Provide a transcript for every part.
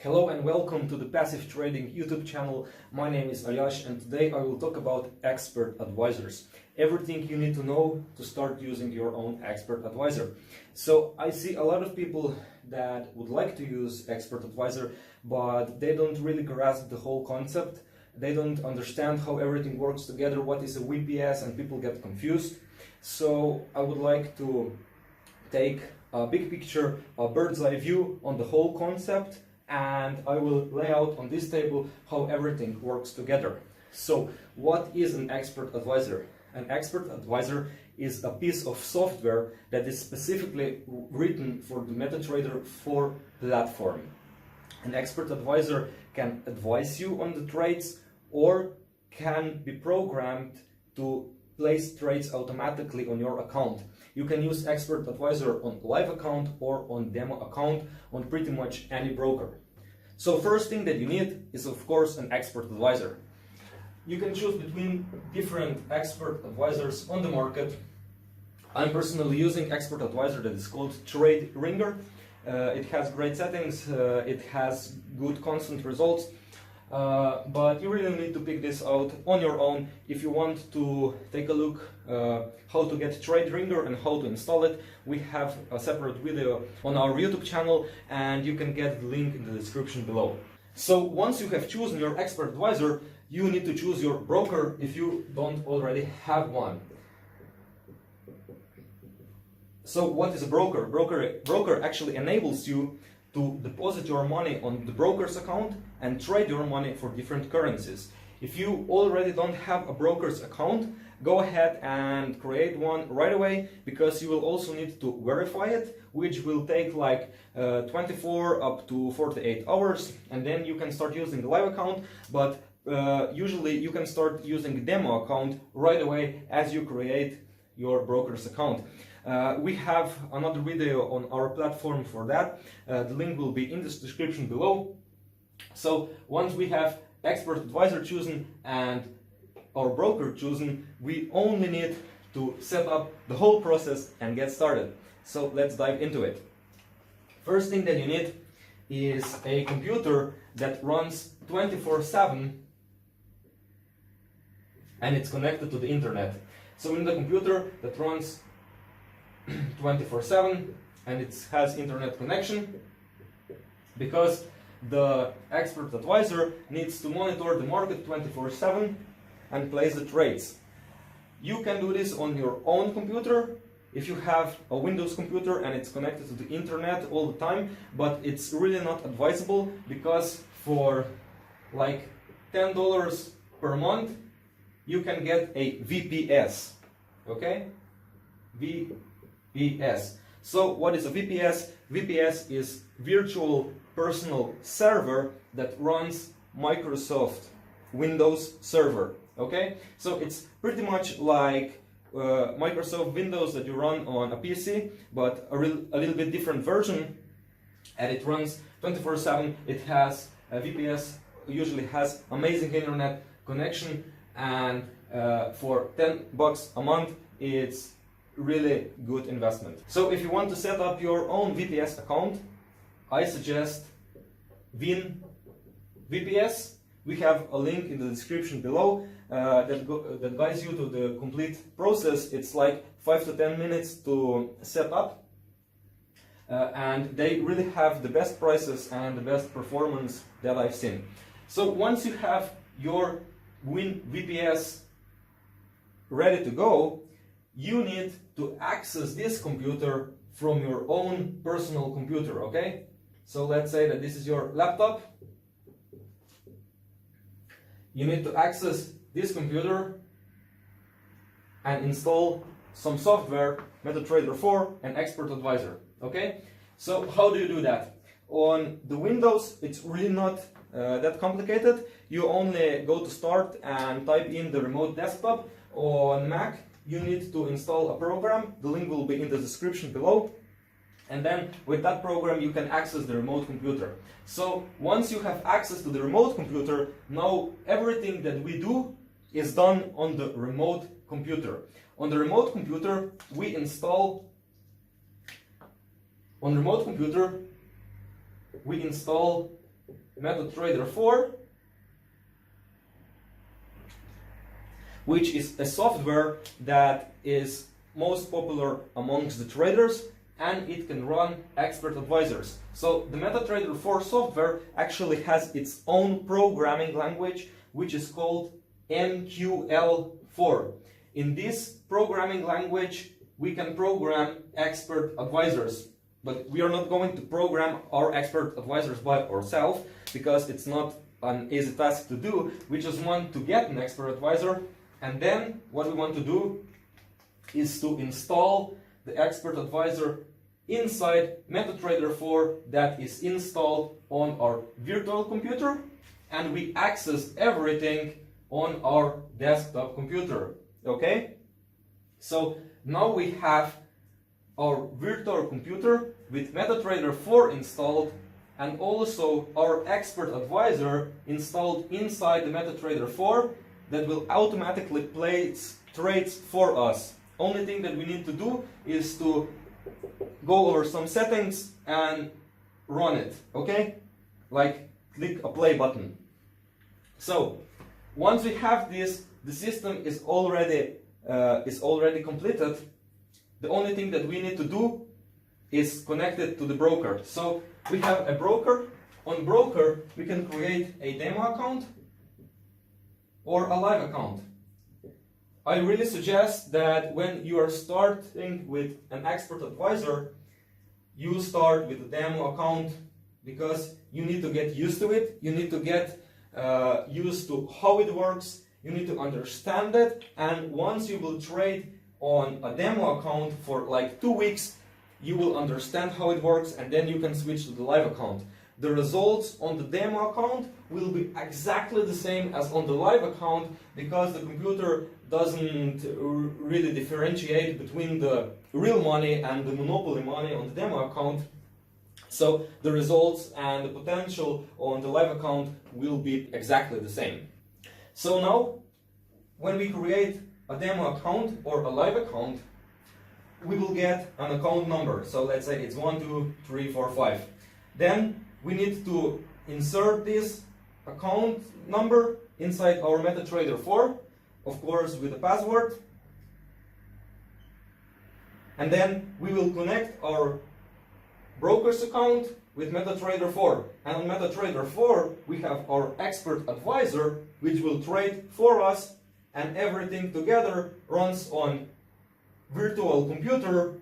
Hello and welcome to the Passive Trading YouTube channel. My name is Ayash and today I will talk about expert advisors. Everything you need to know to start using your own expert advisor. So I see a lot of people that would like to use expert advisor, but they don't really grasp the whole concept. They don't understand how everything works together, what is a VPS, and people get confused. So I would like to take a big picture, a bird's eye view on the whole concept, and I will lay out on this table how everything works together. So what is an expert advisor? An expert advisor is a piece of software that is specifically written for the MetaTrader 4 platform. An expert advisor can advise you on the trades or can be programmed to place trades automatically on your account. You can use expert advisor on live account or on demo account on pretty much any broker. So first thing that you need is of course an expert advisor. You can choose between different expert advisors on the market. I'm personally using expert advisor that is called Trade Ringer. It has great settings, it has good constant results. But you really need to pick this out on your own. If you want to take a look how to get Trade Ringer and how to install it, we have a separate video on our YouTube channel and you can get the link in the description below. So once you have chosen your expert advisor, you need to choose your broker if you don't already have one. So what is a broker? Broker actually enables you to deposit your money on the broker's account and trade your money for different currencies. If you already don't have a broker's account, go ahead and create one right away, because you will also need to verify it, which will take like 24 up to 48 hours, and then you can start using the live account. But usually you can start using demo account right away as you create your broker's account. We have another video on our platform for that. The link will be in the description below. So once we have expert advisor chosen and our broker chosen, we only need to set up the whole process and get started. So let's dive into it. First thing that you need is a computer that runs 24/7 and it's connected to the internet. So in the computer that runs 24/7 and it has internet connection, because the expert advisor needs to monitor the market 24/7 and place the trades. You can do this on your own computer if you have a Windows computer and it's connected to the internet all the time, but it's really not advisable, because for like $10 per month you can get a VPS. Okay? VPS. So what is a VPS? VPS is virtual personal server that runs Microsoft Windows server. Okay? So it's pretty much like Microsoft Windows that you run on a PC, but a little bit different version, and it runs 24/7. It has a VPS, usually has amazing internet connection, and for $10 a month it's really good investment. So if you want to set up your own VPS account, I suggest Win VPS. We have a link in the description below that guides you to the complete process. It's like 5 to 10 minutes to set up, and they really have the best prices and the best performance that I've seen. So once you have your Win VPS ready to go, you need to access this computer from your own personal computer, okay? So let's say that this is your laptop. You need to access this computer and install some software, MetaTrader 4 and Expert Advisor, okay? So how do you do that? On the Windows, it's really not that complicated. You only go to Start and type in the remote desktop. On Mac, you need to install a program. The link will be in the description below. And then with that program you can access the remote computer. So once you have access to the remote computer, now everything that we do is done on the remote computer. On the remote computer we install MetaTrader 4, which is a software that is most popular amongst the traders, and it can run expert advisors. So the MetaTrader 4 software actually has its own programming language, which is called MQL4. In this programming language, we can program expert advisors, but we are not going to program our expert advisors by ourselves because it's not an easy task to do. We just want to get an expert advisor, and then what we want to do is to install the expert advisor inside MetaTrader 4 that is installed on our virtual computer, and we access everything on our desktop computer. Okay? So now we have our virtual computer with MetaTrader 4 installed, and also our expert advisor installed inside the MetaTrader 4 that will automatically place trades for us. Only thing that we need to do is to go over some settings and run it, okay? Like click a play button. So once we have this, the system is already completed. The only thing that we need to do is connect it to the broker. So we have a broker. On broker, we can create a demo account or a live account. I really suggest that when you are starting with an expert advisor, you start with a demo account because you need to get used to it. You need to get used to how it works. You need to understand it. And once you will trade on a demo account for like 2 weeks, you will understand how it works, and then you can switch to the live account. The results on the demo account will be exactly the same as on the live account because the computer doesn't really differentiate between the real money and the monopoly money on the demo account. So the results and the potential on the live account will be exactly the same. So now, when we create a demo account or a live account, we will get an account number. So let's say it's 1, 2, 3, 4, 5. Then we need to insert this account number inside our MetaTrader 4, of course with a password. And then we will connect our broker's account with MetaTrader 4. And on MetaTrader 4, we have our expert advisor, which will trade for us, and everything together runs on virtual computer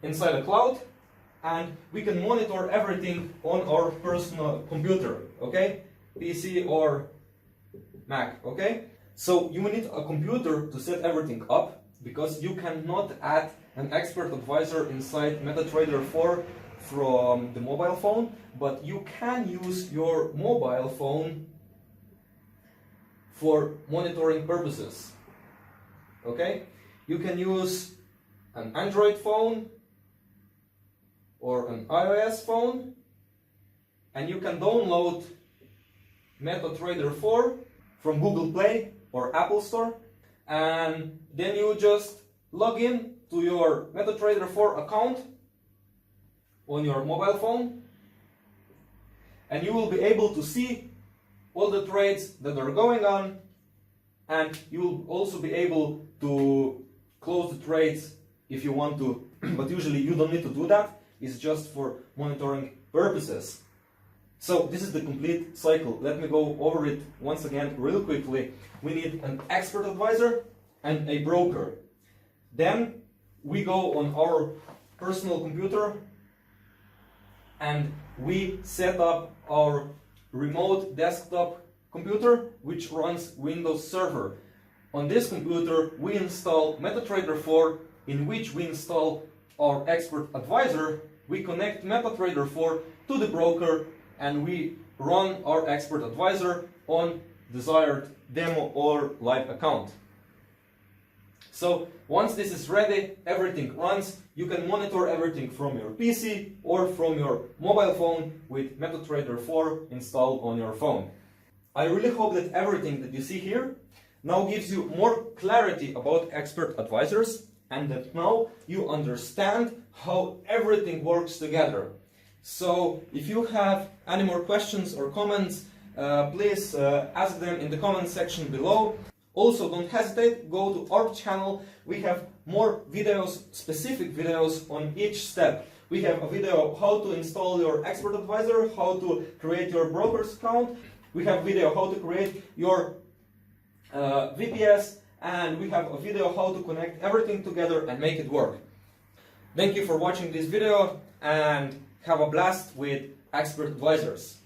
inside a cloud, and we can monitor everything on our personal computer, okay? PC or Mac, okay? So you will need a computer to set everything up because you cannot add an expert advisor inside MetaTrader 4 from the mobile phone, but you can use your mobile phone for monitoring purposes, okay? You can use an Android phone or an iOS phone, and you can download MetaTrader 4 from Google Play or Apple Store, and then you just log in to your MetaTrader 4 account on your mobile phone, and you will be able to see all the trades that are going on, and you will also be able to close the trades if you want to, but usually you don't need to do that. It's just for monitoring purposes. So this is the complete cycle. Let me go over it once again real quickly. We need an expert advisor and a broker. Then we go on our personal computer and we set up our remote desktop computer, which runs Windows Server. On this computer, we install MetaTrader 4, in which we install our expert advisor. We connect MetaTrader 4 to the broker, and we run our expert advisor on desired demo or live account. So once this is ready, everything runs. You can monitor everything from your PC or from your mobile phone with MetaTrader 4 installed on your phone. I really hope that everything that you see here now gives you more clarity about expert advisors, and that now you understand how everything works together. So if you have any more questions or comments, please ask them in the comment section below. Also, don't hesitate, go to our channel. We have more videos, specific videos on each step. We have a video of how to install your expert advisor, how to create your broker's account. We have a video how to create your VPS, and we have a video how to connect everything together and make it work. Thank you for watching this video and have a blast with expert advisors.